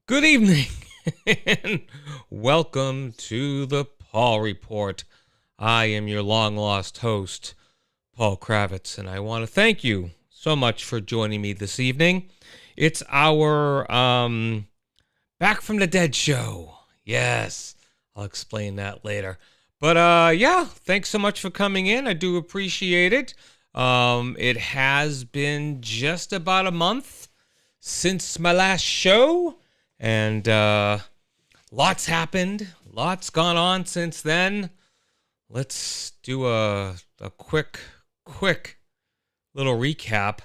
Good evening, and welcome to the Paul Report. I am your long lost host, Paul Kravitz, and I want to thank you so much for joining me this evening. It's our Back from the Dead show. Yes, I'll explain that later. But yeah, thanks so much for coming in. I do appreciate it. It has been just about a month since my last show. And lots happened. Lots gone on since then. Let's do a quick little recap.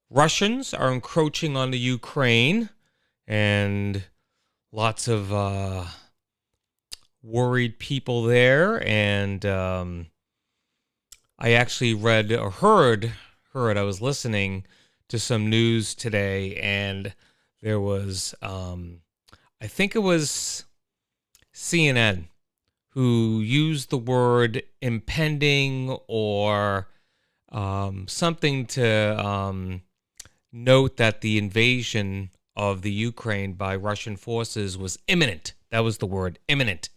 Russians are encroaching on the Ukraine, and lots of worried people there. And I actually read or heard. I was listening to some news today, and there was, I think it was CNN who used the word impending or something to note that the invasion of the Ukraine by Russian forces was imminent. That was the word, imminent.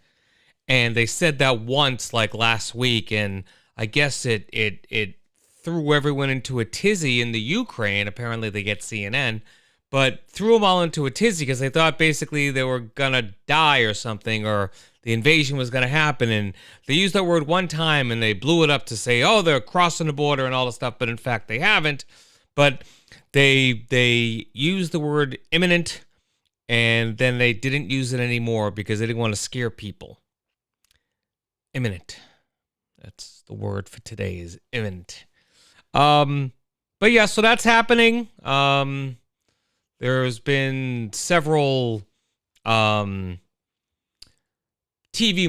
And they said that once, like last week, and I guess it threw everyone into a tizzy in the Ukraine. Apparently they get CNN. But threw them all into a tizzy because they thought basically they were going to die or something, or the invasion was going to happen. And they used that word one time and they blew it up to say, oh, they're crossing the border and all this stuff. But in fact, they haven't. But they used the word imminent, and then they didn't use it anymore because they didn't want to scare people. Imminent. That's the word for today, is imminent. But yeah, so that's happening. There's been several TV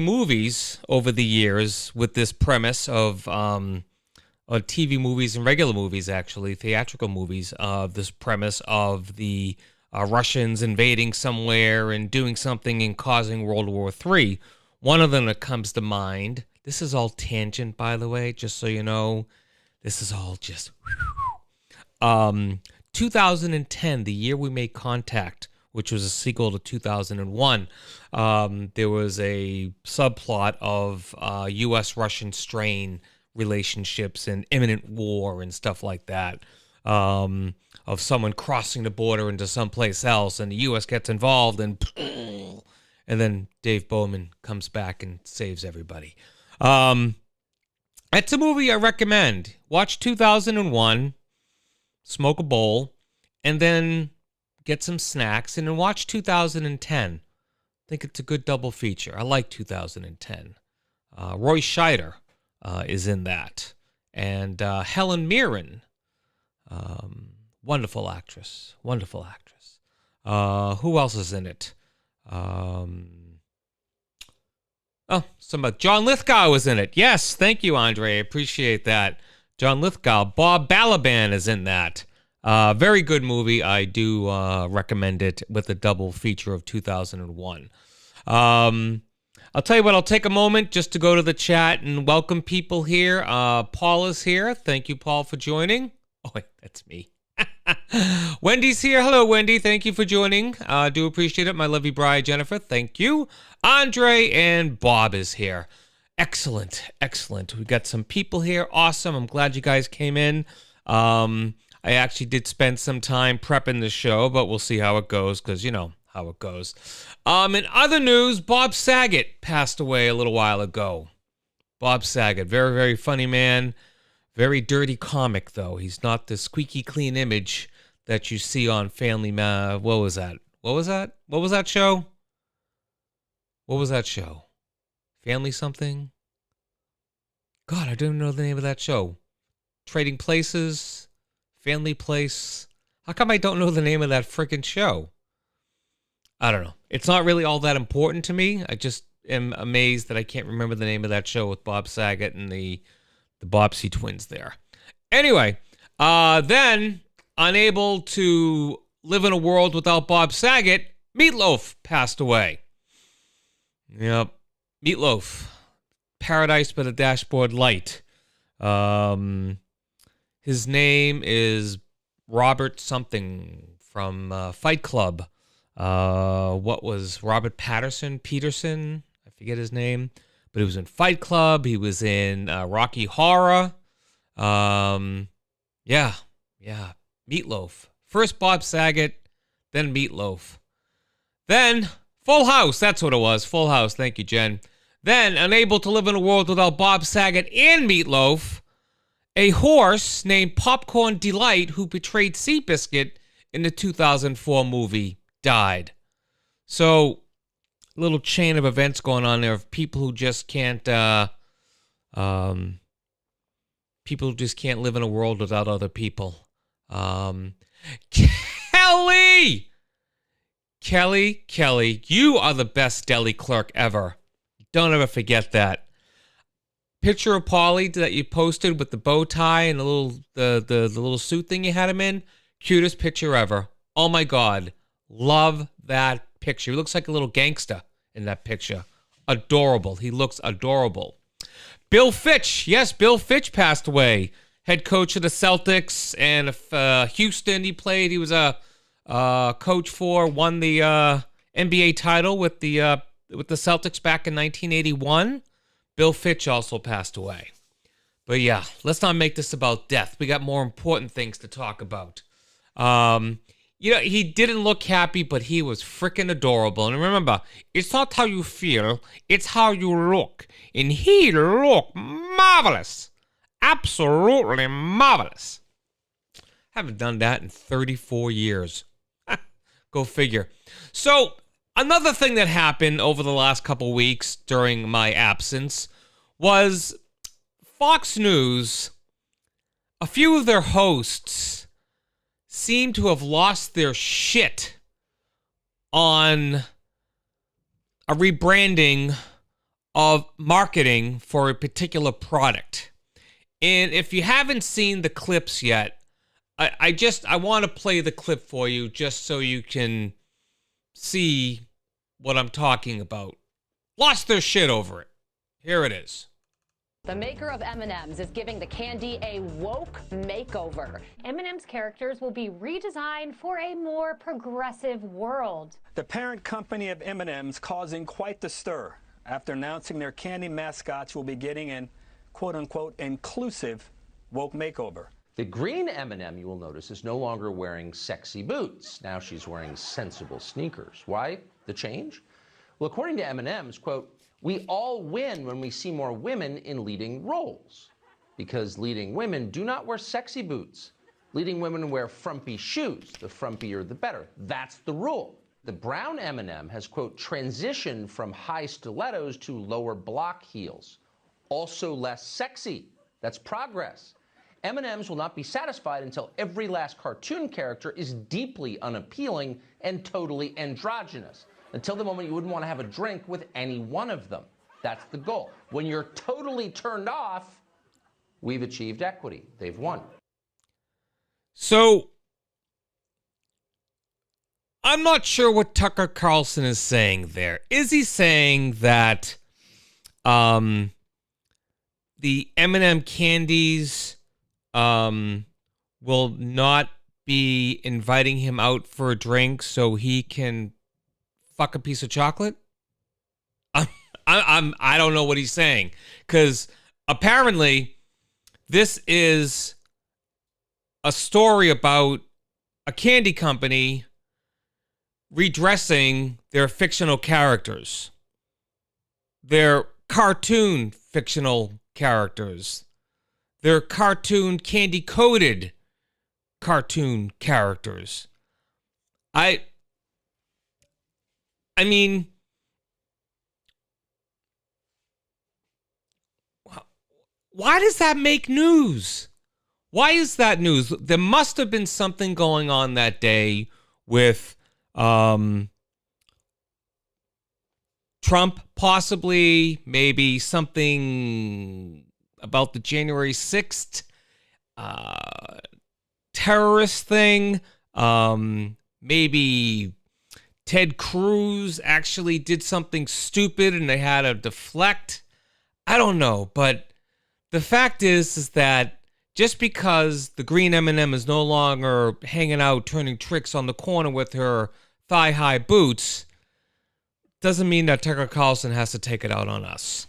movies over the years with this premise of TV movies and regular movies, actually, theatrical movies, of this premise of the Russians invading somewhere and doing something and causing World War III. One of them that comes to mind, this is all tangent, by the way, just so you know, this is all just... 2010, the year we made contact, which was a sequel to 2001, there was a subplot of U.S.-Russian strain relationships and imminent war and stuff like that, of someone crossing the border into someplace else, and the U.S. gets involved, and then Dave Bowman comes back and saves everybody. It's a movie I recommend. Watch 2001. Smoke a bowl, and then get some snacks, and then watch 2010. I think it's a good double feature. I like 2010. Roy Scheider is in that, and Helen Mirren, wonderful actress. Who else is in it? Somebody. John Lithgow was in it. Yes, thank you, Andre. I appreciate that. John Lithgow. Bob Balaban is in that. Very good movie. I do recommend it with a double feature of 2001. I'll tell you what, I'll take a moment just to go to the chat and welcome people here. Paul is here. Thank you, Paul, for joining. Oh, wait, that's me. Wendy's here. Hello, Wendy. Thank you for joining. Do appreciate it. My lovely bride, Jennifer. Thank you. Andre and Bob is here. Excellent. We got some people here. Awesome. I'm glad you guys came in. I actually did spend some time prepping the show, but we'll see how it goes, because you know how it goes. In other news, Bob Saget passed away a little while ago. Bob Saget, very, very funny man. Very dirty comic, though. He's not the squeaky clean image that you see on Family What was that? What was that show? What was that show? Family something? God, I don't know the name of that show. Trading Places? Family Place? How come I don't know the name of that freaking show? I don't know. It's not really all that important to me. I just am amazed that I can't remember the name of that show with Bob Saget and the Bobbsey twins there. Anyway, then, unable to live in a world without Bob Saget, Meatloaf passed away. Yep. Meatloaf. Paradise by the Dashboard Light. His name is Robert something. from Fight Club. What was Robert Peterson? I forget his name. But he was in Fight Club. He was in Rocky Horror. Yeah. Meatloaf. First Bob Saget, then Meatloaf. Then Full House. That's what it was. Full House. Thank you, Jen. Then, unable to live in a world without Bob Saget and Meatloaf, a horse named Popcorn Delight, who portrayed Seabiscuit in the 2004 movie, died. So, little chain of events going on there of people who just can't, people who just can't live in a world without other people. Kelly, you are the best deli clerk ever. Don't ever forget that. Picture of Paulie that you posted with the bow tie and the little suit thing you had him in. Cutest picture ever. Oh my God. Love that picture. He looks like a little gangster in that picture. Adorable. He looks adorable. Bill Fitch. Yes, Bill Fitch passed away. Head coach of the Celtics and Houston he played. He was a coach for, won the NBA title with the Celtics back in 1981. Bill Fitch also passed away. But yeah, let's not make this about death. We got more important things to talk about. He didn't look happy, but he was freaking adorable. And remember, it's not how you feel, it's how you look. And he looked marvelous. Absolutely marvelous. Haven't done that in 34 years. Go figure. So, another thing that happened over the last couple weeks during my absence was Fox News, a few of their hosts seem to have lost their shit on a rebranding of marketing for a particular product. And if you haven't seen the clips yet, I want to play the clip for you just so you can see what I'm talking about. Lost their shit over it. Here it is. The maker of M&M's is giving the candy a woke makeover. M&M's characters will be redesigned for a more progressive world. The parent company of M&M's causing quite the stir after announcing their candy mascots will be getting an quote-unquote inclusive woke makeover. The green M&M, you will notice, is no longer wearing sexy boots. Now she's wearing sensible sneakers. Why the change? Well, according to M&M's, quote, we all win when we see more women in leading roles. Because leading women do not wear sexy boots. Leading women wear frumpy shoes. The frumpier, the better. That's the rule. The brown M&M has, quote, transitioned from high stilettos to lower block heels. Also less sexy. That's progress. M&M's will not be satisfied until every last cartoon character is deeply unappealing and totally androgynous. Until the moment you wouldn't want to have a drink with any one of them. That's the goal. When you're totally turned off, we've achieved equity. They've won. So, I'm not sure what Tucker Carlson is saying there. Is he saying that the M&M candies will not be inviting him out for a drink so he can fuck a piece of chocolate? I don't know what he's saying, because apparently this is a story about a candy company redressing their fictional characters, their cartoon fictional characters, their cartoon candy-coated cartoon characters. I mean, why does that make news? Why is that news? There must have been something going on that day with Trump, possibly, maybe something about the January 6th terrorist thing. Maybe Ted Cruz actually did something stupid and they had to deflect. I don't know, but the fact is that just because the green M&M is no longer hanging out, turning tricks on the corner with her thigh-high boots, doesn't mean that Tucker Carlson has to take it out on us.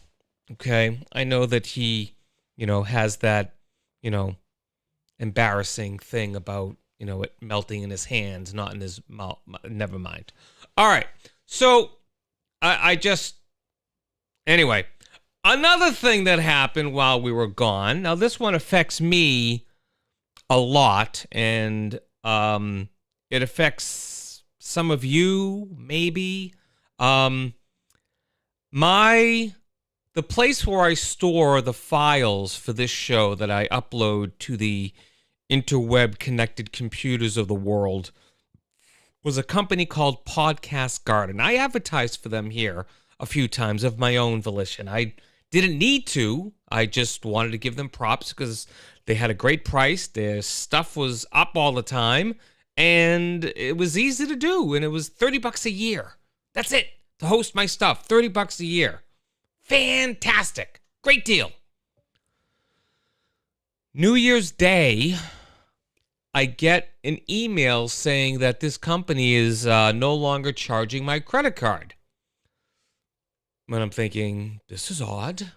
Okay? I know that he, has that, embarrassing thing about, it melting in his hands, not in his mouth. Never mind. All right. So, anyway, another thing that happened while we were gone. Now, this one affects me a lot, and it affects some of you, maybe. The place where I store the files for this show that I upload to the interweb connected computers of the world was a company called Podcast Garden. I advertised for them here a few times of my own volition. I didn't need to. I just wanted to give them props because they had a great price. Their stuff was up all the time, and it was easy to do, and it was $30 a year. That's it, to host my stuff. $30 a year. Fantastic. Great deal. New Year's Day, I get an email saying that this company is no longer charging my credit card. And I'm thinking, this is odd.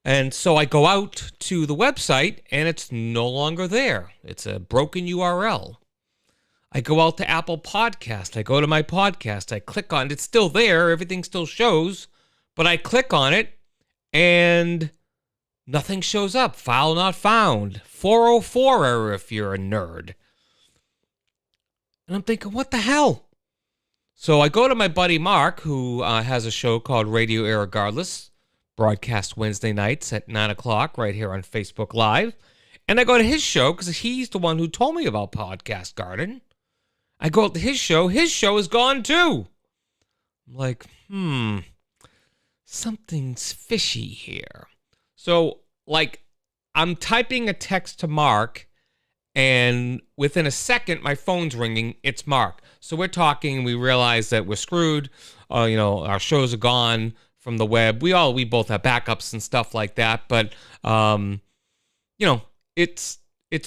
And so I go out to the website, and it's no longer there. It's a broken URL. I go out to Apple Podcast. I go to my podcast. I click on it. It's still there. Everything still shows. But I click on it, and nothing shows up. File not found. 404 error if you're a nerd. And I'm thinking, what the hell? So I go to my buddy Mark, who has a show called Radio Irregardless, broadcast Wednesday nights at 9 o'clock right here on Facebook Live. And I go to his show because he's the one who told me about Podcast Garden. I go to his show. His show is gone too. I'm like, something's fishy here. So, I'm typing a text to Mark, and within a second, my phone's ringing. It's Mark. So we're talking, and we realize that we're screwed. Our shows are gone from the web. We both have backups and stuff like that. But, it's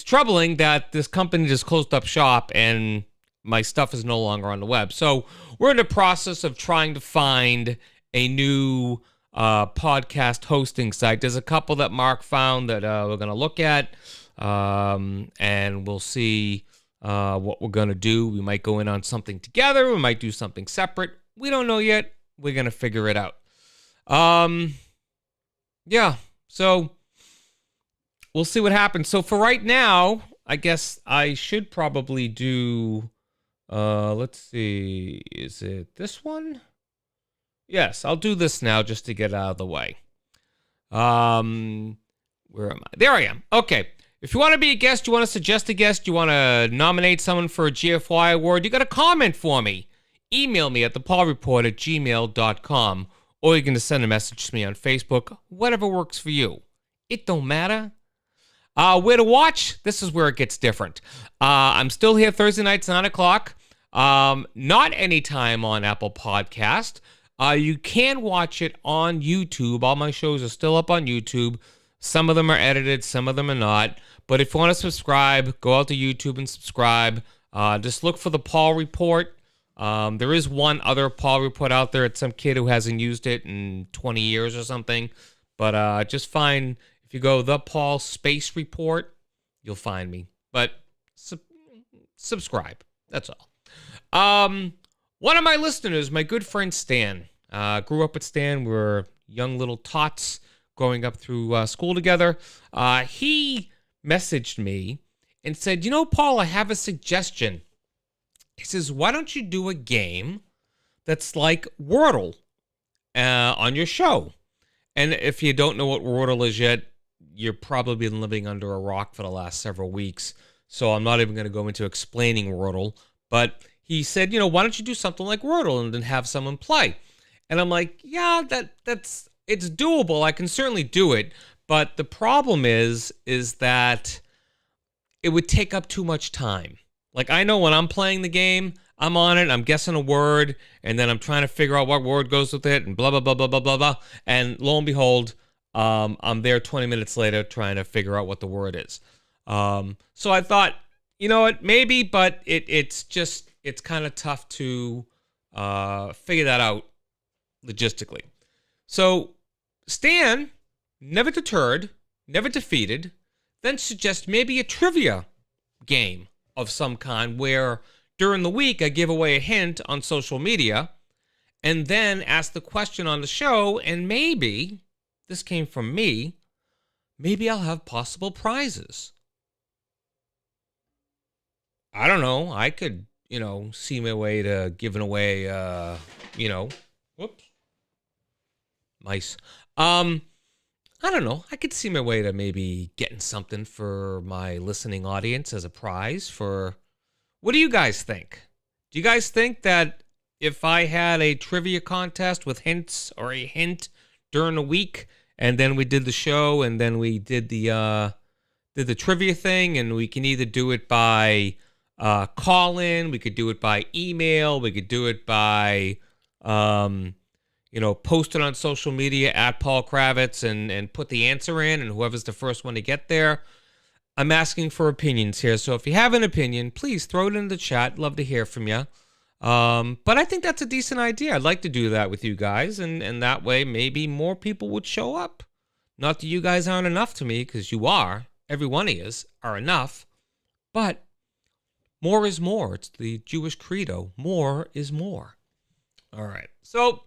troubling that this company just closed up shop, and my stuff is no longer on the web. So we're in the process of trying to find a new podcast hosting site. There's a couple that Mark found that we're going to look at, and we'll see what we're going to do. We might go in on something together. We might do something separate. We don't know yet. We're going to figure it out. So we'll see what happens. So for right now, I guess I should probably do, let's see, is it this one? Yes, I'll do this now just to get out of the way. Where am I? There I am. Okay. If you want to be a guest, you want to suggest a guest, you want to nominate someone for a GFY award, you got a comment for me. Email me at thepaulreport@gmail.com, or you can just send a message to me on Facebook, whatever works for you. It don't matter. Where to watch? This is where it gets different. I'm still here Thursday nights, 9 o'clock. Not anytime on Apple Podcast. You can watch it on YouTube. All my shows are still up on YouTube. Some of them are edited, some of them are not. But if you want to subscribe, go out to YouTube and subscribe. Just look for the Paul Report. There is one other Paul Report out there. It's some kid who hasn't used it in 20 years or something. But just find, if you go The Paul Space Report, you'll find me. But subscribe. That's all. One of my listeners, my good friend Stan, grew up with Stan. We were young little tots growing up through school together. He messaged me and said, Paul, I have a suggestion. He says, why don't you do a game that's like Wordle on your show? And if you don't know what Wordle is yet, you've probably been living under a rock for the last several weeks. So I'm not even going to go into explaining Wordle. But he said, why don't you do something like Wordle and then have someone play? And I'm like, yeah, it's doable. I can certainly do it. But the problem is that it would take up too much time. Like, I know when I'm playing the game, I'm on it, I'm guessing a word, and then I'm trying to figure out what word goes with it, and blah, blah, blah, blah, blah, blah, blah. And lo and behold, I'm there 20 minutes later trying to figure out what the word is. So I thought, you know what, maybe, but it's kind of tough to figure that out logistically. So Stan, never deterred, never defeated, then suggest maybe a trivia game of some kind where during the week I give away a hint on social media and then ask the question on the show, and maybe, this came from me, maybe I'll have possible prizes. I don't know. I could, see my way to giving away, whoops, mice. I don't know. I could see my way to maybe getting something for my listening audience as a prize for, what do you guys think? Do you guys think that if I had a trivia contest with hints or a hint during the week, and then we did the show, and then we did the trivia thing, and we can either do it by call in, we could do it by email, we could do it by post it on social media at Paul Kravitz and put the answer in, and whoever's the first one to get there. I'm asking for opinions here, so if you have an opinion, please throw it in the chat. Love to hear from you. But I think that's a decent idea. I'd like to do that with you guys, and that way maybe more people would show up. Not that you guys aren't enough to me, because you are. Every one of you are enough. But more is more. It's the Jewish credo. More is more. All right. So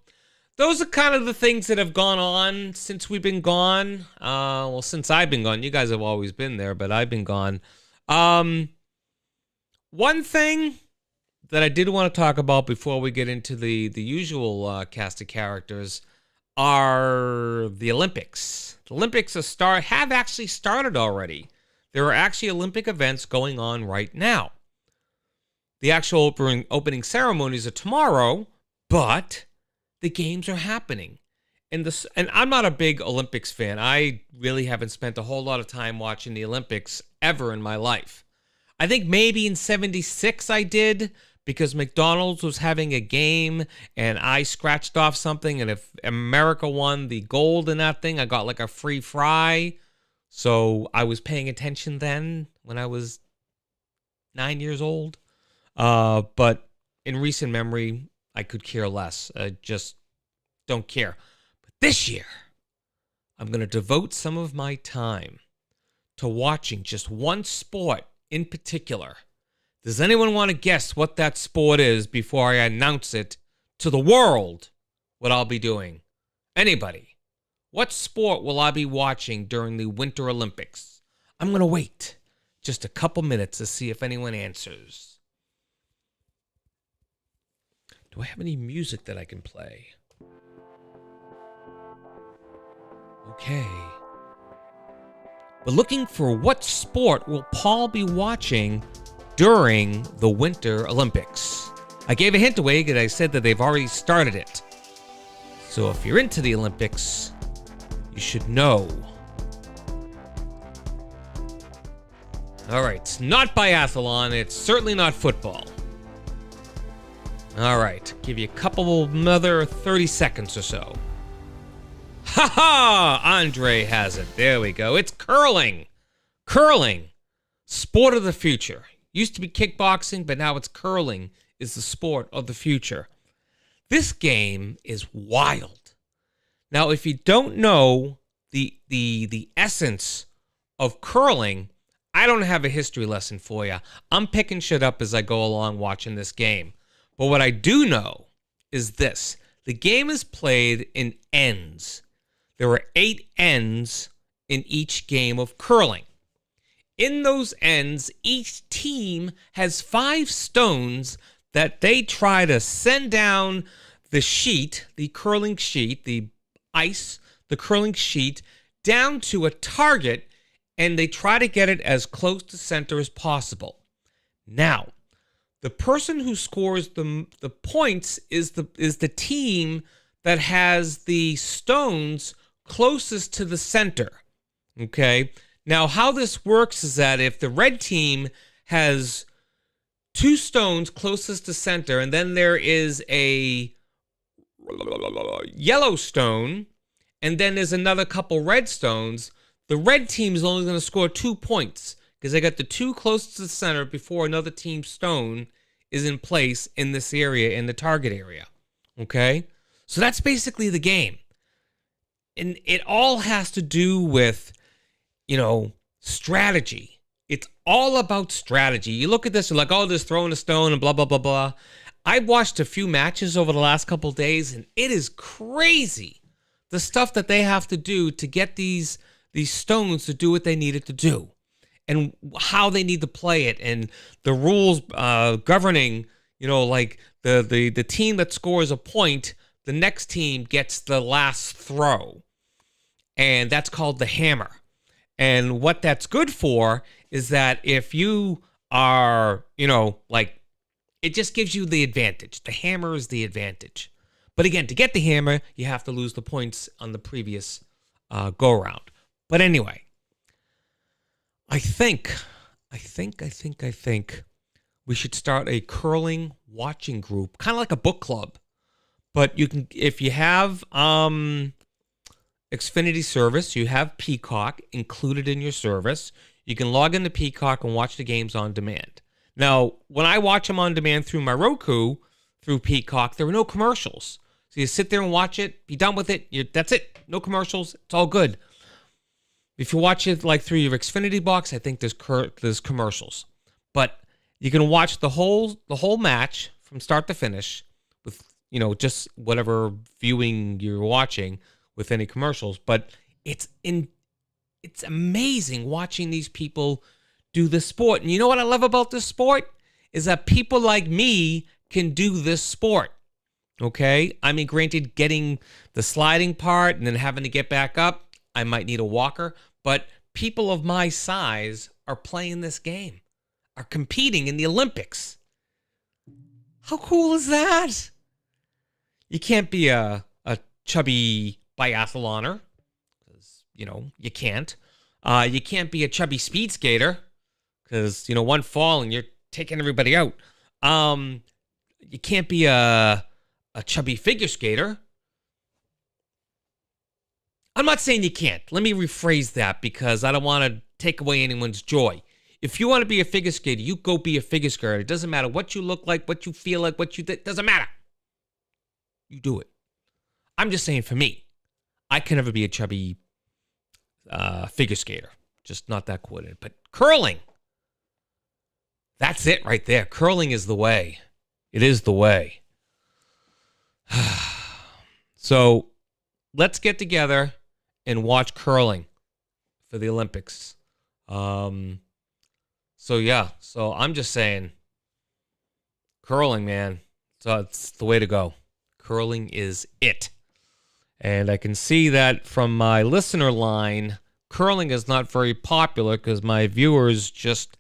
those are kind of the things that have gone on since we've been gone. Since I've been gone. You guys have always been there, but I've been gone. One thing that I did want to talk about before we get into the usual cast of characters are the Olympics. The Olympics have actually started already. There are actually Olympic events going on right now. The actual opening ceremonies are tomorrow, but the games are happening. And I'm not a big Olympics fan. I really haven't spent a whole lot of time watching the Olympics ever in my life. I think maybe in '76 I did, because McDonald's was having a game and I scratched off something, and if America won the gold in that thing, I got like a free fry. So I was paying attention then when I was 9 years old. But in recent memory, I could care less. I just don't care. But this year, I'm going to devote some of my time to watching just one sport in particular. Does anyone want to guess what that sport is before I announce it to the world, what I'll be doing? Anybody? What sport will I be watching during the Winter Olympics? I'm going to wait just a couple minutes to see if anyone answers. Do I have any music that I can play? Okay. We're looking for what sport will Paul be watching during the Winter Olympics. I gave a hint away because I said that they've already started it. So if you're into the Olympics, you should know. All right, it's not biathlon. It's certainly not football. All right, give you a couple another 30 seconds or so. Ha ha! Andre has it. There we go. It's curling. Curling. Sport of the future. Used to be kickboxing, but now it's curling is the sport of the future. This game is wild. Now, if you don't know the essence of curling, I don't have a history lesson for you. I'm picking shit up as I go along watching this game. But what I do know is this. The game is played in ends. There are 8 ends in each game of curling. In those ends, each team has 5 stones that they try to send down the sheet, the curling sheet, the ice, the curling sheet, down to a target, and they try to get it as close to center as possible. Now, the person who scores the points is the team that has the stones closest to the center. Okay? Now, how this works is that if the red team has 2 stones closest to center, and then there is a yellow stone, and then there's another couple red stones, the red team is only going to score 2 points because they got the 2 closest to the center before another team's stone is in place in this area, in the target area. Okay? So that's basically the game. And it all has to do with, strategy. It's all about strategy. You look at this, you're like, oh, just throwing a stone and blah, blah, blah, blah. I've watched a few matches over the last couple of days, and it is crazy the stuff that they have to do to get these stones to do what they needed to do, and how they need to play it, and the rules governing, like the team that scores a point, the next team gets the last throw, and that's called the hammer. And what that's good for is that if you are, it just gives you the advantage. The hammer is the advantage. But again, to get the hammer, you have to lose the points on the previous go-around. But anyway, I think we should start a curling watching group, kind of like a book club. But you can, if you have Xfinity service, you have Peacock included in your service, you can log into Peacock and watch the games on demand. Now, when I watch them on demand through my Roku, through Peacock, there are no commercials. So you sit there and watch it, be done with it, that's it. No commercials, it's all good. If you watch it like through your Xfinity box, I think there's commercials. But you can watch the whole match from start to finish with, just whatever viewing you're watching with any commercials. But it's amazing watching these people do this sport. And you know what I love about this sport? Is that people like me can do this sport. Okay? I mean, granted, getting the sliding part and then having to get back up, I might need a walker. But people of my size are playing this game, are competing in the Olympics. How cool is that? You can't be a chubby biathloner, because, you can't. You can't be a chubby speed skater, because, one fall and you're taking everybody out. You can't be a chubby figure skater. I'm not saying you can't. Let me rephrase that, because I don't want to take away anyone's joy. If you want to be a figure skater, you go be a figure skater. It doesn't matter what you look like, what you feel like, it doesn't matter. You do it. I'm just saying, for me, I can never be a chubby figure skater. Just not that coordinated. But curling, that's it right there. Curling is the way. It is the way. So let's get together and watch curling for the Olympics. So I'm just saying, curling, man. So it's the way to go. Curling is it. And I can see that from my listener line, curling is not very popular because my viewers just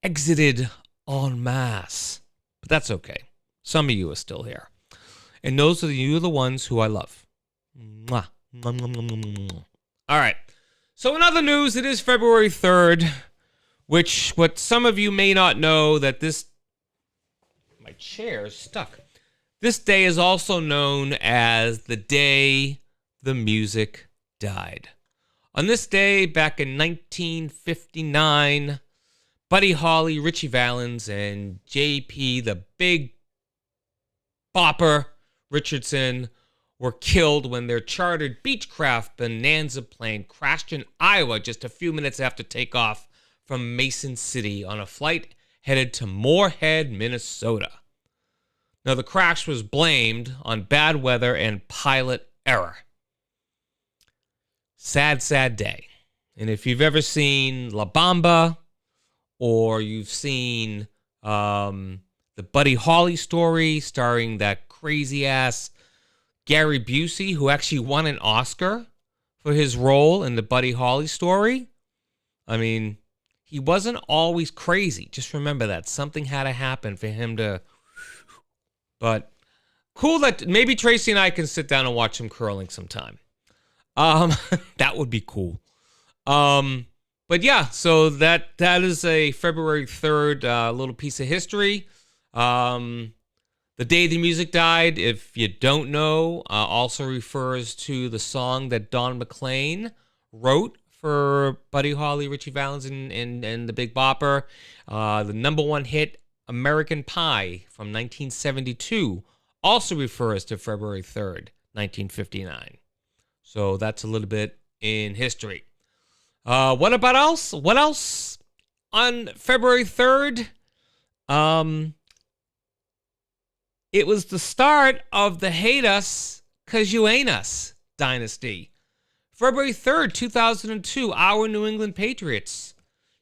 exited en masse. But that's okay. Some of you are still here. And those are the ones who I love. Mwah. Mwah, mwah, mwah, mwah, mwah. All right. So in other news, it is February 3rd, which what some of you may not know, that my chair is stuck. This day is also known as the day the music died. On this day, back in 1959, Buddy Holly, Ritchie Valens, and J.P., the Big Bopper Richardson, were killed when their chartered Beechcraft Bonanza plane crashed in Iowa just a few minutes after takeoff from Mason City on a flight headed to Moorhead, Minnesota. Now, the crash was blamed on bad weather and pilot error. Sad, sad day. And if you've ever seen La Bamba, or you've seen the Buddy Holly story starring that crazy-ass Gary Busey, who actually won an Oscar for his role in the Buddy Holly story, I mean, he wasn't always crazy. Just remember that. Something had to happen for him to... But cool that maybe Tracy and I can sit down and watch some curling sometime. That would be cool. But yeah, so that is a February 3rd little piece of history. The Day the Music Died, if you don't know, also refers to the song that Don McLean wrote for Buddy Holly, Richie Valens, and the Big Bopper. The number one hit, American Pie, from 1972, also refers to February 3rd, 1959. So that's a little bit in history. What else? On February 3rd, it was the start of the Hate Us 'Cause You Ain't Us dynasty. February 3rd, 2002, our New England Patriots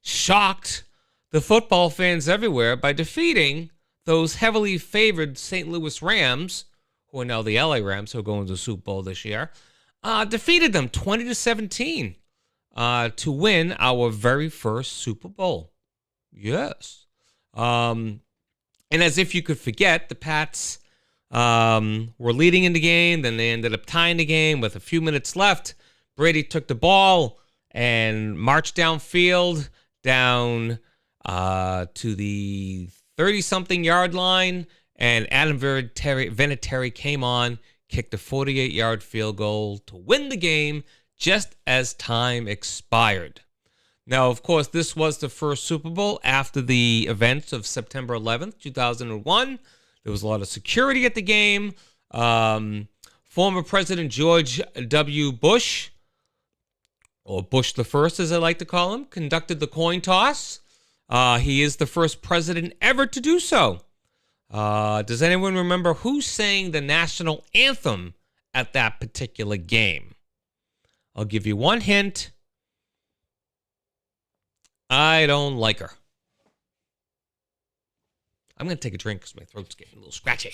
shocked the football fans everywhere by defeating those heavily favored St. Louis Rams, who are now the LA Rams, who are going to the Super Bowl this year, defeated them 20-17 to win our very first Super Bowl. Yes. And as if you could forget, the Pats were leading in the game. Then they ended up tying the game with a few minutes left. Brady took the ball and marched downfield down to the 30-something yard line. And Adam Vinatieri came on, kicked a 48-yard field goal to win the game just as time expired. Now, of course, this was the first Super Bowl after the events of September 11th, 2001. There was a lot of security at the game. Former President George W. Bush, or Bush the First, as I like to call him, conducted the coin toss. He is the first president ever to do so. Does anyone remember who sang the national anthem at that particular game? I'll give you one hint. I don't like her. I'm going to take a drink because my throat's getting a little scratchy.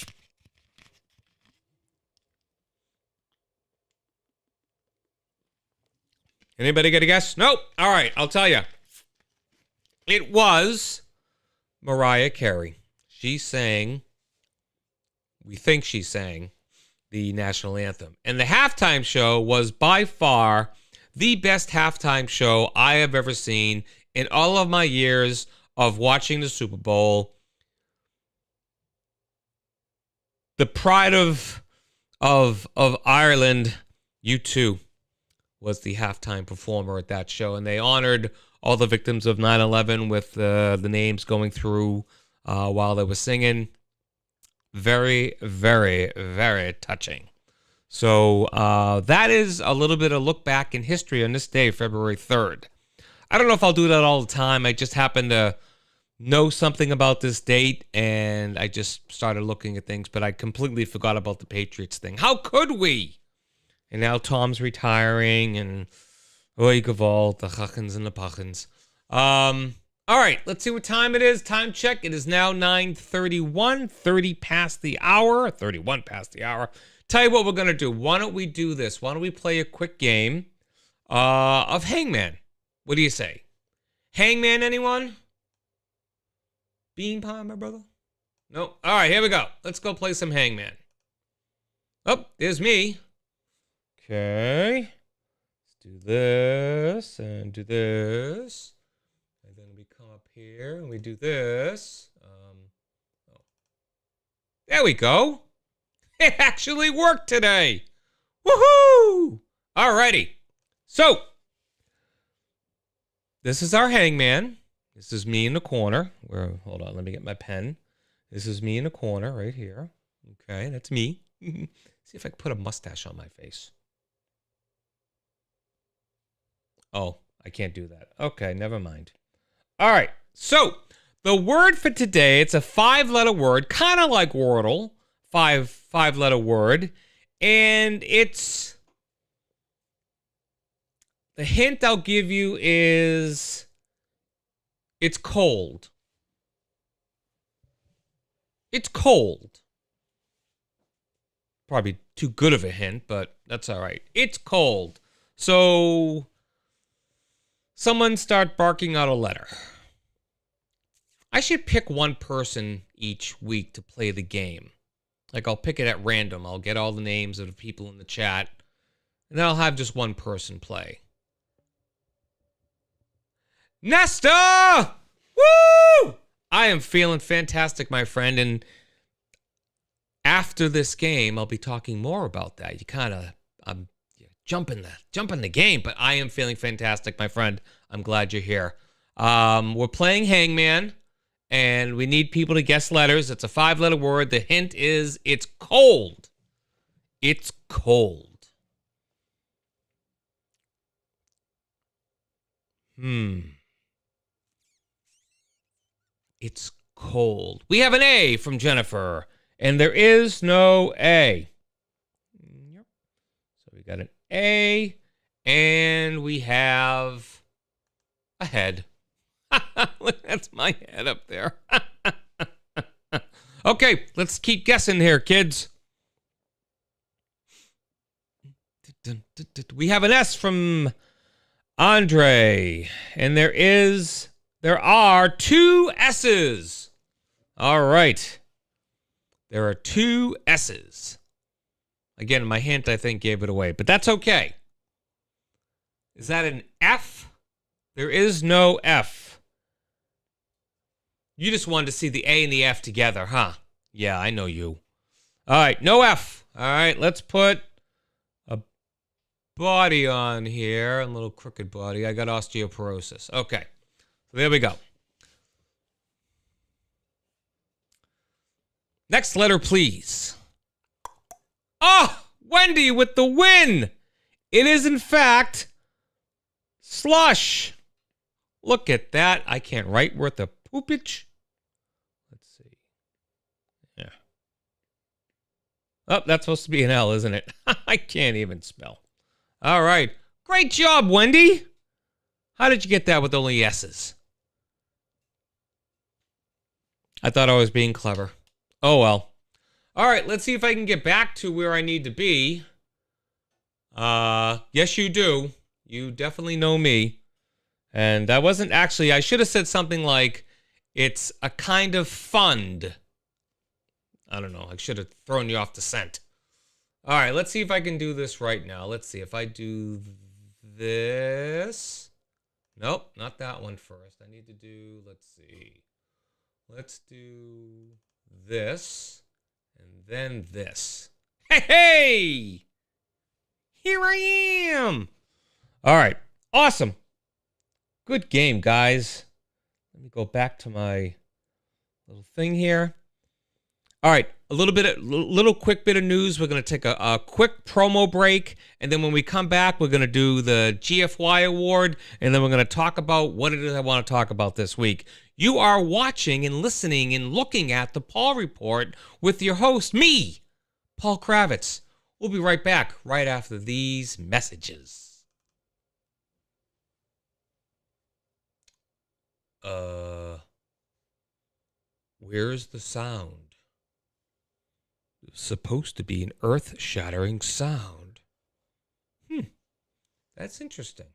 Anybody get a guess? Nope. All right, I'll tell you. It was Mariah Carey. We think she sang the national anthem. And the halftime show was by far the best halftime show I have ever seen in all of my years of watching the Super Bowl. The pride of Ireland, U2, was the halftime performer at that show, and they honored all the victims of 9/11 with the names going through while they were singing. Very, very, very touching. So that is a little bit of look back in history on this day, February 3rd. I don't know if I'll do that all the time. I just happen to know something about this date, and I just started looking at things, but I completely forgot about the Patriots thing. How could we? And now Tom's retiring, and Oy Gavalt, the Huckins and the Puckins. All right, let's see what time it is. Time check. It is now 9:31, 30 past the hour, 31 past the hour. Tell you what we're going to do. Why don't we do this? Why don't we play a quick game of Hangman? What do you say? Hangman, anyone? Bean pie, my brother? No? All right, here we go. Let's go play some Hangman. Oh, there's me. Okay. Let's do this and do this. And then we come up here and we do this. There we go. It actually worked today. Woohoo! All righty. So, this is our Hangman. This is me in the corner. Hold on, let me get my pen. This is me in the corner right here. Okay, that's me. See if I can put a mustache on my face. Oh, I can't do that. Okay, never mind. All right, so the word for today, it's a 5-letter word, kind of like Wordle, five-letter word, and it's, the hint I'll give you is, it's cold. It's cold. Probably too good of a hint, but that's all right. It's cold. So, someone start barking out a letter. I should pick one person each week to play the game. Like, I'll pick it at random. I'll get all the names of the people in the chat, and then I'll have just one person play. Nesta! Woo! I am feeling fantastic, my friend, and after this game, I'll be talking more about that. I'm jumping the game, but I am feeling fantastic, my friend. I'm glad you're here. We're playing Hangman, and we need people to guess letters. It's a 5-letter word. The hint is it's cold. It's cold. It's cold. We have an A from Jennifer, and there is no A. Yep. So we got an A, and we have a head. That's my head up there. Okay, let's keep guessing here, kids. We have an S from Andre, and there are 2 S's. All right. There are 2 S's. Again, my hint, I think, gave it away, but that's okay. Is that an F? There is no F. You just wanted to see the A and the F together, huh? Yeah, I know you. All right, no F. All right, let's put a body on here, a little crooked body. I got osteoporosis. Okay, so there we go. Next letter, please. Oh, Wendy with the win. It is, in fact, slush. Look at that. I can't write worth a poopage. Let's see. Yeah. Oh, that's supposed to be an L, isn't it? I can't even spell. All right. Great job, Wendy. How did you get that with only S's? I thought I was being clever. Oh, well. All right, let's see if I can get back to where I need to be. Yes, you do. You definitely know me. And that wasn't actually, I should have said something like, it's a kind of fund. I don't know. I should have thrown you off the scent. All right, let's see if I can do this right now. Let's see if I do this. Nope, not that one first. I need to do, let's see. Let's do this, and then this. Hey, hey! Here I am! All right, awesome. Good game, guys. Let me go back to my little thing here. All right, a little quick bit of news. We're going to take a quick promo break, and then when we come back, we're going to do the GFY award, and then we're going to talk about what it is I want to talk about this week. You are watching and listening and looking at the Paul Report with your host, me, Paul Kravitz. We'll be right back right after these messages. Where's the sound? It's supposed to be an earth-shattering sound. That's interesting.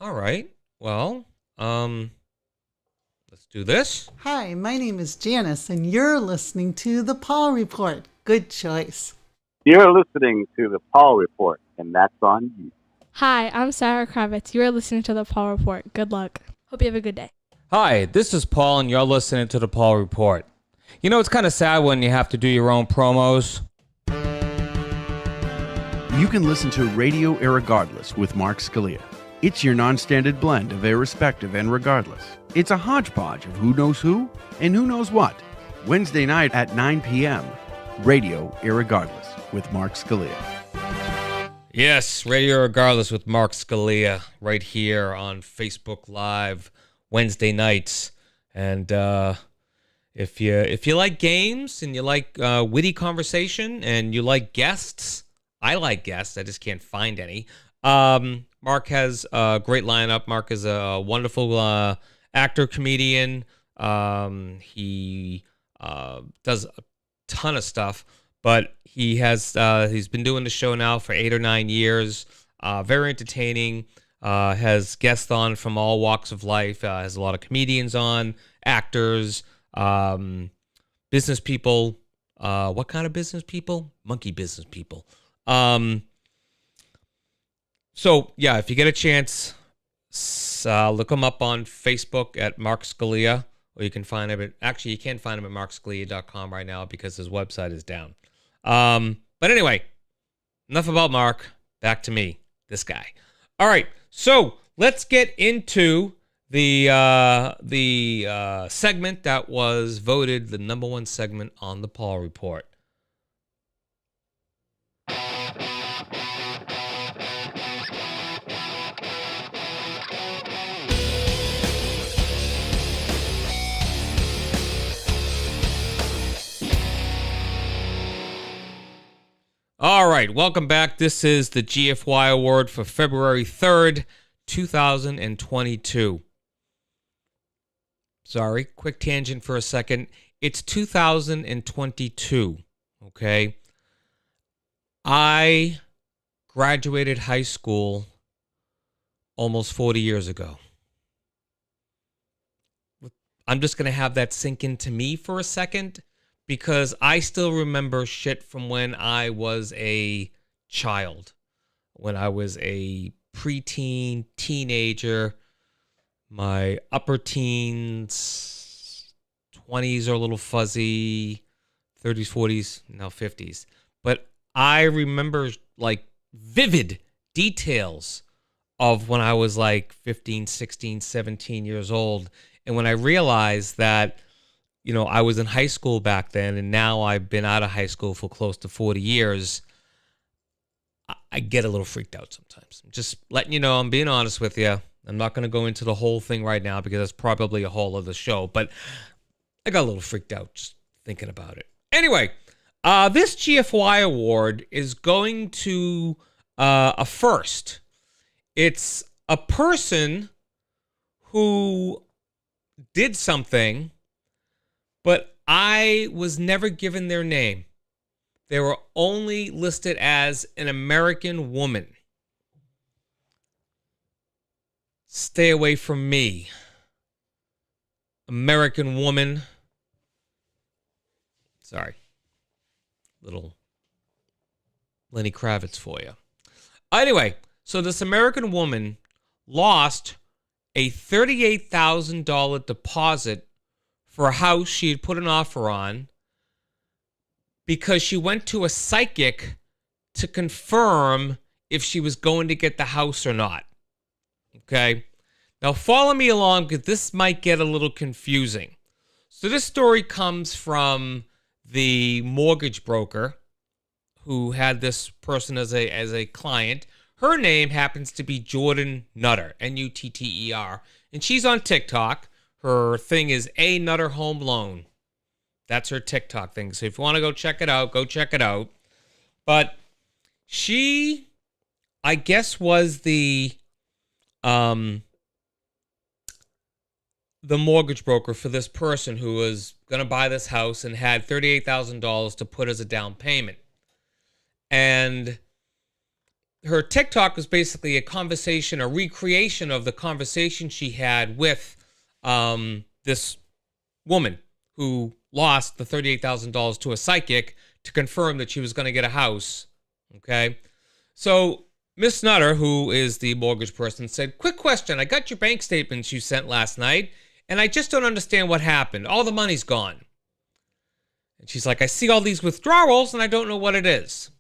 All right. Well, let's do this. Hi, my name is Janice, and you're listening to The Paul Report. Good choice. You're listening to The Paul Report, and that's on you. Hi, I'm Sarah Kravitz. You are listening to The Paul Report. Good luck. Hope you have a good day. Hi, this is Paul, and you're listening to The Paul Report. You know, it's kind of sad when you have to do your own promos. You can listen to Radio Irregardless with Mark Scalia. It's your non-standard blend of irrespective and regardless. It's a hodgepodge of who knows who and who knows what. Wednesday night at 9 p.m. Radio Irregardless with Mark Scalia. Yes, Radio Irregardless with Mark Scalia right here on Facebook Live Wednesday nights. And if you like games and you like witty conversation and you like guests, I like guests. I just can't find any. Mark has a great lineup. Mark is a wonderful actor, comedian. He does a ton of stuff, but he's been doing the show now for 8 or 9 years. Very entertaining. Has guests on from all walks of life. Has a lot of comedians on, actors, business people. What kind of business people? Monkey business people. So, yeah, if you get a chance, look him up on Facebook at Mark Scalia or you can find him actually, you can't find him at markscalea.com right now because his website is down. But anyway, enough about Mark. Back to me, this guy. All right, so let's get into the segment that was voted the number one segment on the Paul Report. All right, welcome back. This is the GFY Award for February 3rd, 2022. Sorry, quick tangent for a second. It's 2022, okay? I graduated high school almost 40 years ago. I'm just going to have that sink into me for a second, because I still remember shit from when I was a child, when I was a preteen, teenager, my upper teens, 20s are a little fuzzy, 30s, 40s, now 50s. But I remember like vivid details of when I was like 15, 16, 17 years old. And when I realized that, you know, I was in high school back then, and now I've been out of high school for close to 40 years, I get a little freaked out sometimes. I'm just letting you know, I'm being honest with you. I'm not going to go into the whole thing right now because that's probably a whole other show, but I got a little freaked out just thinking about it. Anyway, this GFY award is going to a first. It's a person who did something, but I was never given their name. They were only listed as an American woman. Stay away from me. American woman. Sorry. Little Lenny Kravitz for you. Anyway, so this American woman lost a $38,000 deposit for a house she had put an offer on because she went to a psychic to confirm if she was going to get the house or not. Okay? Now follow me along because this might get a little confusing. So this story comes from the mortgage broker who had this person as a client. Her name happens to be Jordan Nutter, Nutter, and she's on TikTok. Her thing is A Nutter Home Loan. That's her TikTok thing. So if you want to go check it out, go check it out. But she, I guess, was the mortgage broker for this person who was going to buy this house and had $38,000 to put as a down payment. And her TikTok was basically a conversation, a recreation of the conversation she had with this woman who lost the $38,000 to a psychic to confirm that she was going to get a house. Okay. So Miss Nutter, who is the mortgage person, said, "Quick question. I got your bank statements you sent last night, and I just don't understand what happened. All the money's gone." And she's like, "I see all these withdrawals, and I don't know what it is."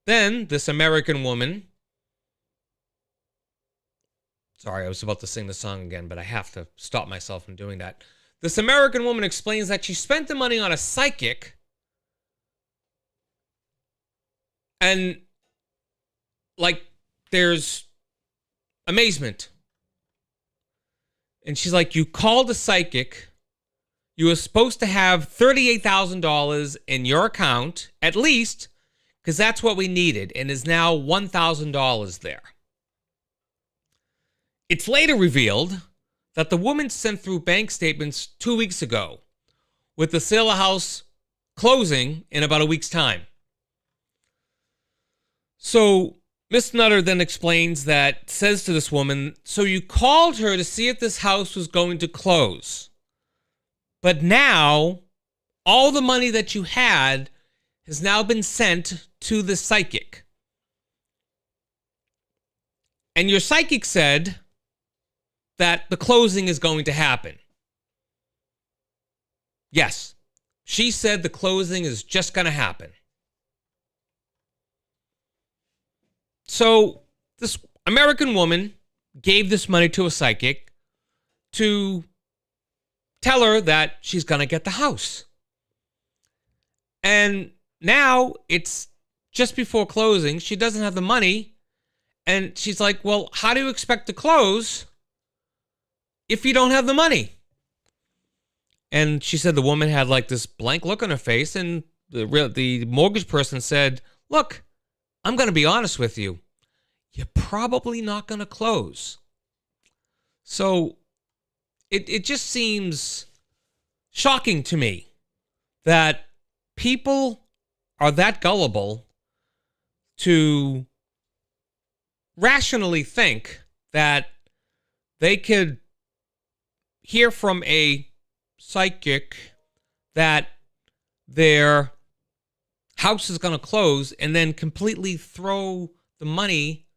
Then this American woman, sorry, I was about to sing the song again, but I have to stop myself from doing that. This American woman explains that she spent the money on a psychic, and like there's amazement. And she's like, "You called a psychic. You were supposed to have $38,000 in your account, at least, because that's what we needed, and is now $1,000 there." It's later revealed that the woman sent through bank statements 2 weeks ago, with the sale of house closing in about a week's time. So Miss Nutter then explains that, says to this woman, "So you called her to see if this house was going to close. But now, all the money that you had has now been sent to the psychic. And your psychic said that the closing is going to happen. Yes, she said the closing is just going to happen. So this American woman gave this money to a psychic to tell her that she's going to get the house. And now it's just before closing. She doesn't have the money. And she's like, well, how do you expect to close if you don't have the money? And she said the woman had like this blank look on her face. And the mortgage person said, look, I'm going to be honest with you. You're probably not going to close. So it just seems shocking to me that people are that gullible to rationally think that they could hear from a psychic that their house is going to close and then completely throw the money,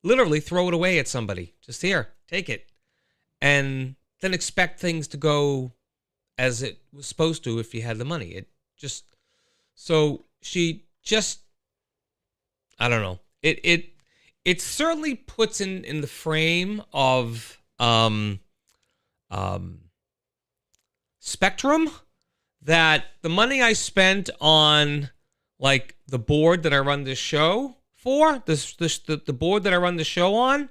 literally throw it away at somebody. Just here, take it. And then expect things to go as it was supposed to if you had the money. So she just, I don't know. It certainly puts in the frame of Spectrum that the money I spent on like the board that I run this show for, the board that I run the show on,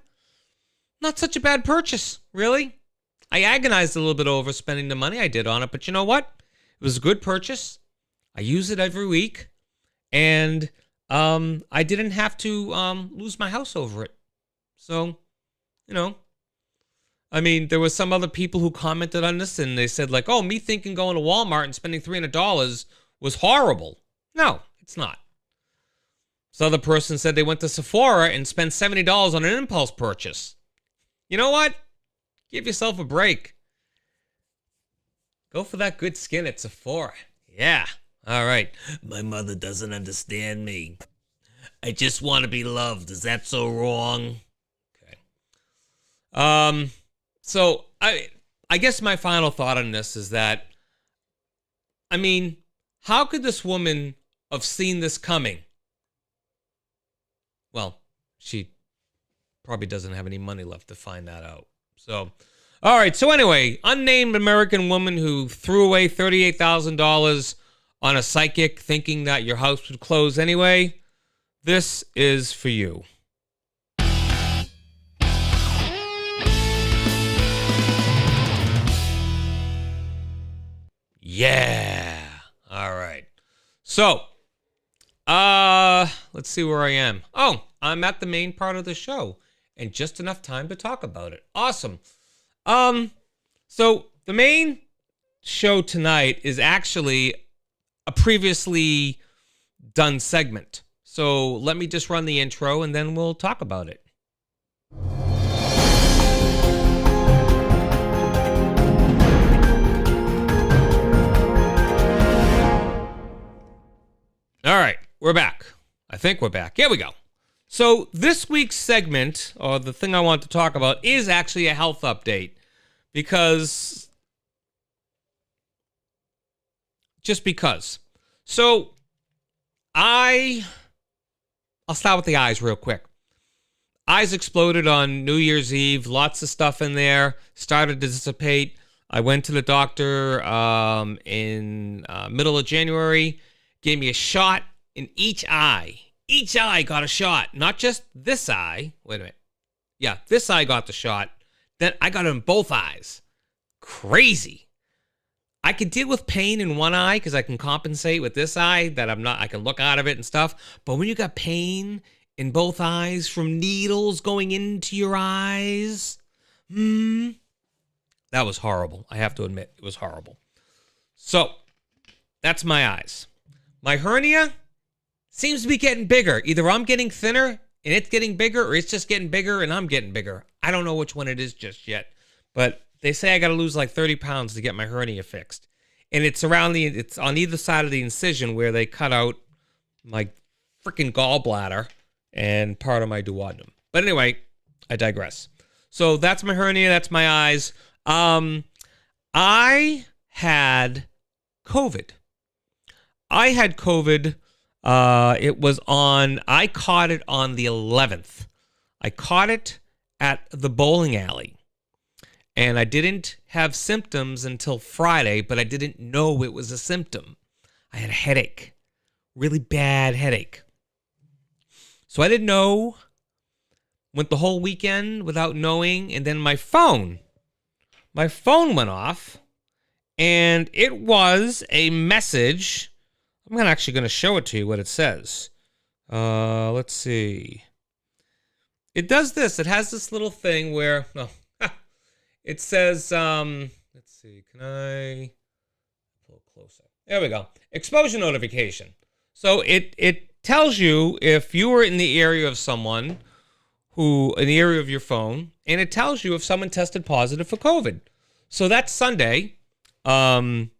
not such a bad purchase, really. I agonized a little bit over spending the money I did on it, but you know what? It was a good purchase. I use it every week, and I didn't have to lose my house over it. So, you know, I mean, there was some other people who commented on this, and they said like, oh, me thinking going to Walmart and spending $300 was horrible. No, it's not. This other person said they went to Sephora and spent $70 on an impulse purchase. You know what? Give yourself a break. Go for that good skin at Sephora. Yeah. All right. My mother doesn't understand me. I just want to be loved. Is that so wrong? Okay. So I guess my final thought on this is that, I mean, how could this woman have seen this coming? Well, she probably doesn't have any money left to find that out. So, all right. So anyway, unnamed American woman who threw away $38,000 on a psychic thinking that your house would close anyway. This is for you. Yeah. All right. So, let's see where I am. Oh, I'm at the main part of the show and just enough time to talk about it. Awesome. So the main show tonight is actually a previously done segment. So let me just run the intro and then we'll talk about it. All right, we're back. I think we're back. Here we go. So this week's segment, or the thing I want to talk about, is actually a health update. Because, just because. So, I'll start with the eyes real quick. Eyes exploded on New Year's Eve. Lots of stuff in there. Started to dissipate. I went to the doctor in middle of January. Gave me a shot in each eye. Each eye got a shot. Not just this eye. Wait a minute. Yeah, this eye got the shot. Then I got it in both eyes. Crazy. I can deal with pain in one eye because I can compensate with this eye that I can look out of it and stuff. But when you got pain in both eyes from needles going into your eyes, that was horrible. I have to admit, it was horrible. So, that's my eyes. My hernia seems to be getting bigger. Either I'm getting thinner and it's getting bigger, or it's just getting bigger and I'm getting bigger. I don't know which one it is just yet. But they say I got to lose like 30 pounds to get my hernia fixed. And it's on either side of the incision where they cut out my freaking gallbladder and part of my duodenum. But anyway, I digress. So that's my hernia. That's my eyes. I had COVID. I had COVID. I caught it on the 11th. I caught it at the bowling alley. And I didn't have symptoms until Friday, but I didn't know it was a symptom. I had a headache, really bad headache. So I didn't know, went the whole weekend without knowing, and then my phone went off, and it was a message. I'm actually going to show it to you what it says. Let's see. It does this. It has this little thing where, it says, let's see, can I pull closer? There we go. Exposure notification. So it tells you if you were in the area of someone in the area of your phone, and it tells you if someone tested positive for COVID. So that's Sunday, 11,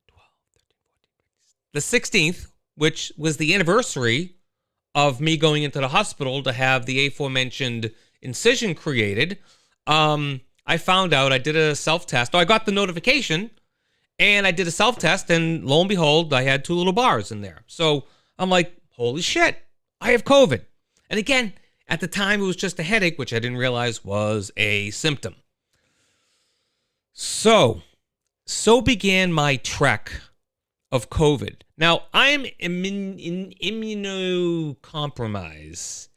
12, 13, 14, the 16th, which was the anniversary of me going into the hospital to have the aforementioned incision created. I found out, I did a self-test. I got the notification, and I did a self-test, and lo and behold, I had 2 little bars in there. So I'm like, holy shit, I have COVID. And again, at the time, it was just a headache, which I didn't realize was a symptom. So began my trek of COVID. Now, I'm immunocompromised.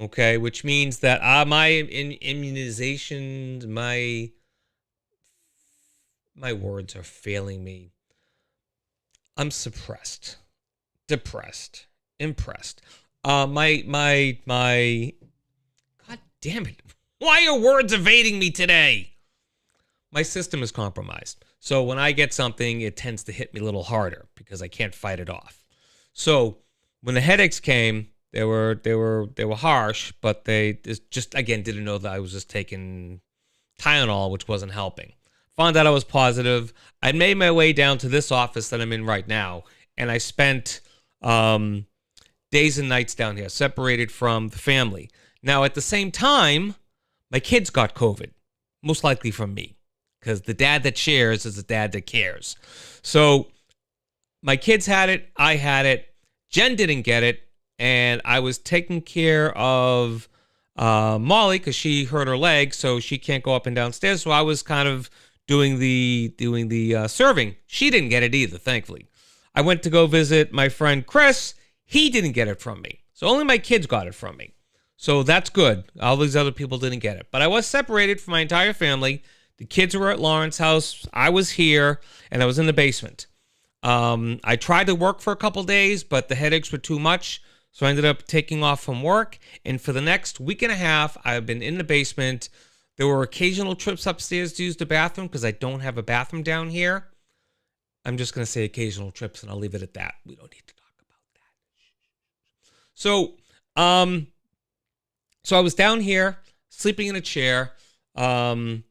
Okay, which means that my immunizations, my words are failing me. I'm suppressed, depressed, impressed. My God damn it! Why are words evading me today? My system is compromised. So when I get something, it tends to hit me a little harder because I can't fight it off. So when the headaches came, They were harsh, but they just again didn't know that I was just taking Tylenol, which wasn't helping. Found out I was positive. I made my way down to this office that I'm in right now, and I spent days and nights down here, separated from the family. Now, at the same time, my kids got COVID, most likely from me, because the dad that shares is the dad that cares. So my kids had it, I had it, Jen didn't get it. And I was taking care of Molly because she hurt her leg, so she can't go up and downstairs. So I was kind of doing the serving. She didn't get it either, thankfully. I went to go visit my friend Chris. He didn't get it from me. So only my kids got it from me. So that's good. All these other people didn't get it. But I was separated from my entire family. The kids were at Lauren's house. I was here, and I was in the basement. I tried to work for a couple days, but the headaches were too much. So I ended up taking off from work, and for the next week and a half, I've been in the basement. There were occasional trips upstairs to use the bathroom because I don't have a bathroom down here. I'm just going to say occasional trips, and I'll leave it at that. We don't need to talk about that. So I was down here, sleeping in a chair. Jen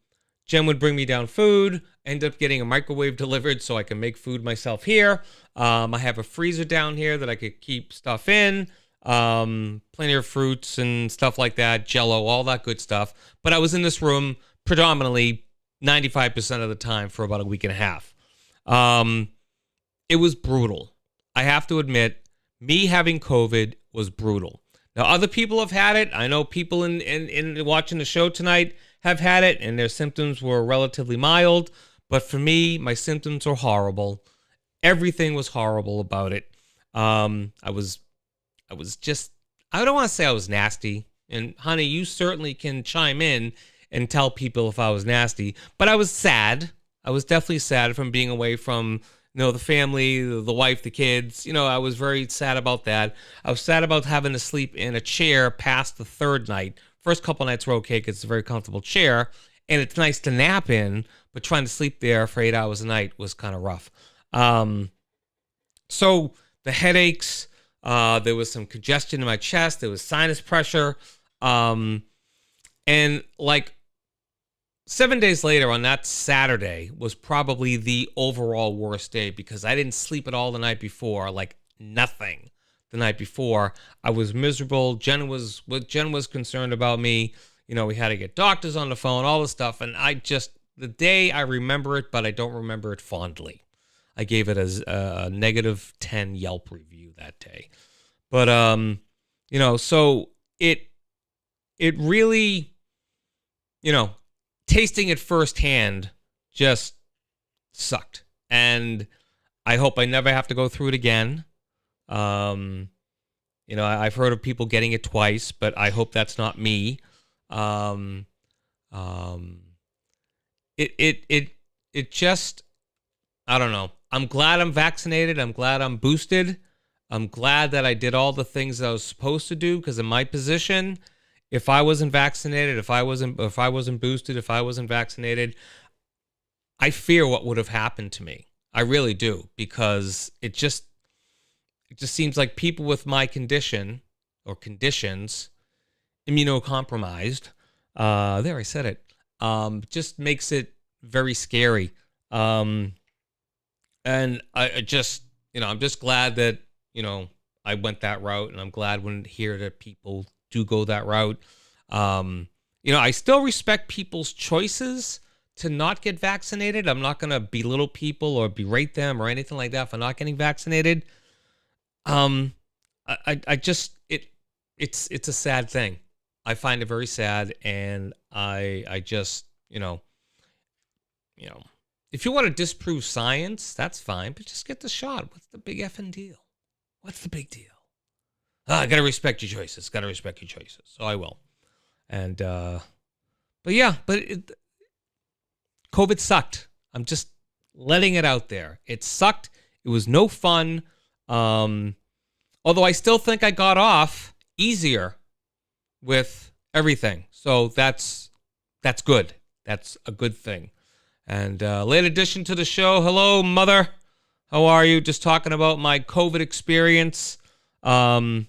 would bring me down food. I ended up getting a microwave delivered so I can make food myself here. I have a freezer down here that I could keep stuff in. Plenty of fruits and stuff like that, Jell-O, all that good stuff. But I was in this room predominantly 95% of the time for about a week and a half. It was brutal. I have to admit, me having COVID was brutal. Now, other people have had it. I know people in watching the show tonight have had it, and their symptoms were relatively mild. But for me, my symptoms were horrible. Everything was horrible about it. I was just, I don't want to say I was nasty. And honey, you certainly can chime in and tell people if I was nasty. But I was sad. I was definitely sad from being away from, the family, the wife, the kids. I was very sad about that. I was sad about having to sleep in a chair past the third night. First couple nights were okay because it's a very comfortable chair. And it's nice to nap in, but trying to sleep there for 8 hours a night was kind of rough. So the headaches, there was some congestion in my chest. There was sinus pressure. And like 7 days later on that Saturday was probably the overall worst day because I didn't sleep at all the night before, like nothing the night before. I was miserable. Jen was concerned about me. We had to get doctors on the phone, all this stuff. And I just the day I remember it, but I don't remember it fondly. I gave it a negative 10 Yelp review that day. But so it really, tasting it firsthand just sucked. And I hope I never have to go through it again. I've heard of people getting it twice, but I hope that's not me. It just, I don't know. I'm glad I'm vaccinated. I'm glad I'm boosted. I'm glad that I did all the things that I was supposed to do, because in my position, if I wasn't vaccinated, if I wasn't boosted, if I wasn't vaccinated, I fear what would have happened to me. I really do, because it just seems like people with my condition or conditions, immunocompromised, there, I said it, just makes it very scary. And I just, I'm just glad that, I went that route, and I'm glad when hear that people do go that route. I still respect people's choices to not get vaccinated. I'm not going to belittle people or berate them or anything like that for not getting vaccinated. It's a sad thing. I find it very sad, and I just, if you want to disprove science, that's fine, but just get the shot. What's the big effing deal? What's the big deal? I got to respect your choices. So I will. And, COVID sucked. I'm just letting it out there. It sucked. It was no fun. Although I still think I got off easier with everything. So that's good. That's a good thing. And late addition to the show. Hello, mother. How are you? Just talking about my COVID experience. I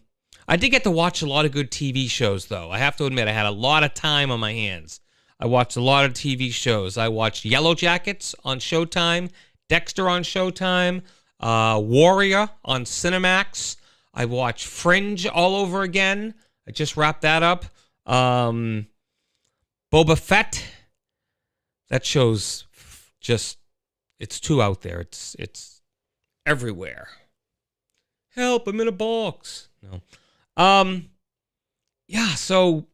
did get to watch a lot of good TV shows, though. I have to admit, I had a lot of time on my hands. I watched a lot of TV shows. I watched Yellow Jackets on Showtime, Dexter on Showtime, Warrior on Cinemax. I watched Fringe all over again. I just wrapped that up. Boba Fett. That show's just, it's too out there. It's everywhere. Help, I'm in a box. No. So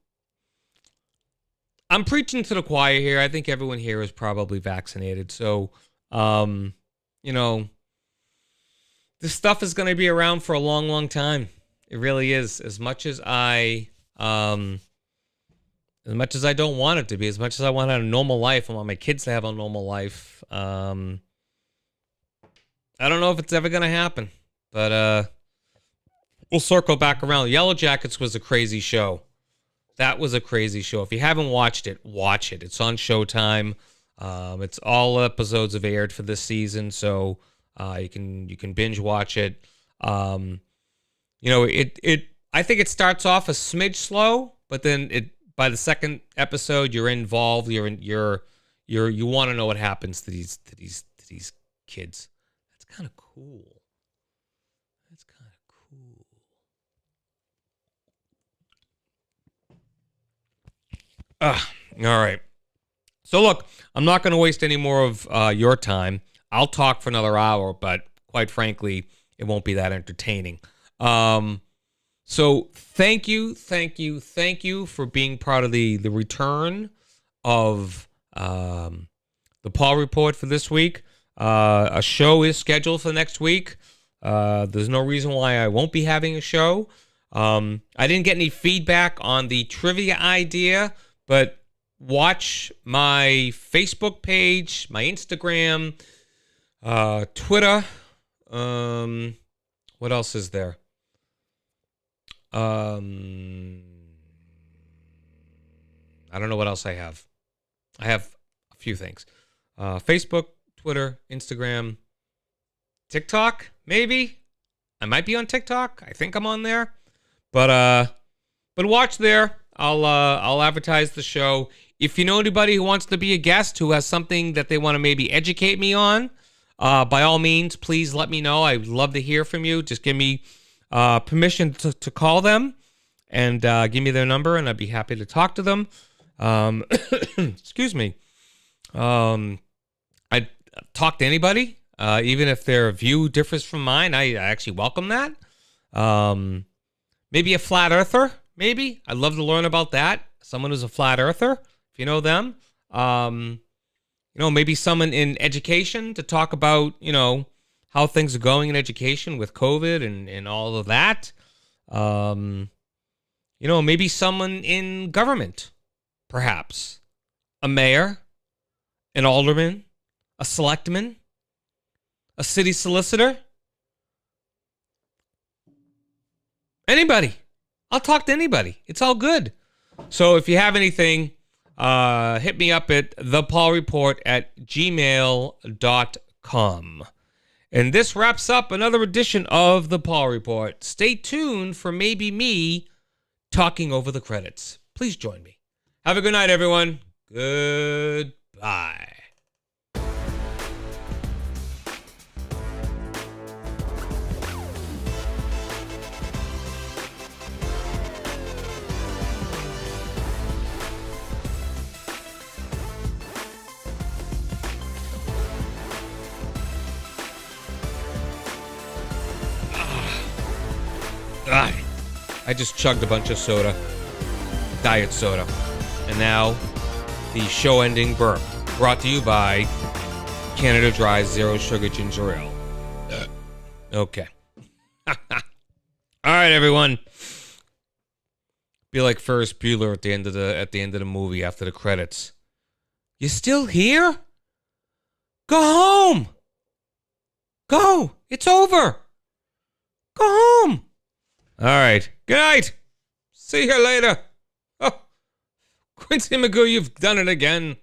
I'm preaching to the choir here. I think everyone here is probably vaccinated. So, this stuff is going to be around for a long, long time. It really is. As much as I don't want it to be, as much as I want to have a normal life, I want my kids to have a normal life. I don't know if it's ever going to happen, but we'll circle back around. Yellow Jackets was a crazy show. That was a crazy show. If you haven't watched it, watch it. It's on Showtime. It's all episodes have aired for this season, so you can binge watch it. I think it starts off a smidge slow, but then by the second episode you're involved. You want to know what happens to these kids. That's kind of cool. All right. So look, I'm not going to waste any more of your time. I'll talk for another hour, but quite frankly, it won't be that entertaining. So thank you for being part of the return of the Paul Report for this week. A show is scheduled for next week. There's no reason why I won't be having a show. I didn't get any feedback on the trivia idea, but watch my Facebook page, my Instagram, Twitter. What else is there? I don't know what else I have. I have a few things. Facebook, Twitter, Instagram, TikTok, maybe. I might be on TikTok. I think I'm on there. But watch there. I'll advertise the show. If you know anybody who wants to be a guest, who has something that they want to maybe educate me on, by all means, please let me know. I'd love to hear from you. Just give me permission to call them and give me their number, and I'd be happy to talk to them. Excuse me. I talk to anybody, even if their view differs from mine. I actually welcome that. Maybe a flat earther. Maybe I'd love to learn about that. Someone who's a flat earther, if you know them. Maybe someone in education to talk about, how things are going in education with COVID and all of that. Maybe someone in government, perhaps. A mayor, an alderman, a selectman, a city solicitor. Anybody. I'll talk to anybody. It's all good. So if you have anything, hit me up at thepaulreport@gmail.com. And this wraps up another edition of The Paul Report. Stay tuned for maybe me talking over the credits. Please join me. Have a good night, everyone. Goodbye. I just chugged a bunch of soda, diet soda, and now the show-ending burp, brought to you by Canada Dry Zero Sugar Ginger Ale. Okay. All right, everyone. Be like Ferris Bueller at the end of the movie after the credits. You still here? Go home. Go. It's over. Go home. All right. Good night. See you later. Oh, Quincy Magoo, you've done it again.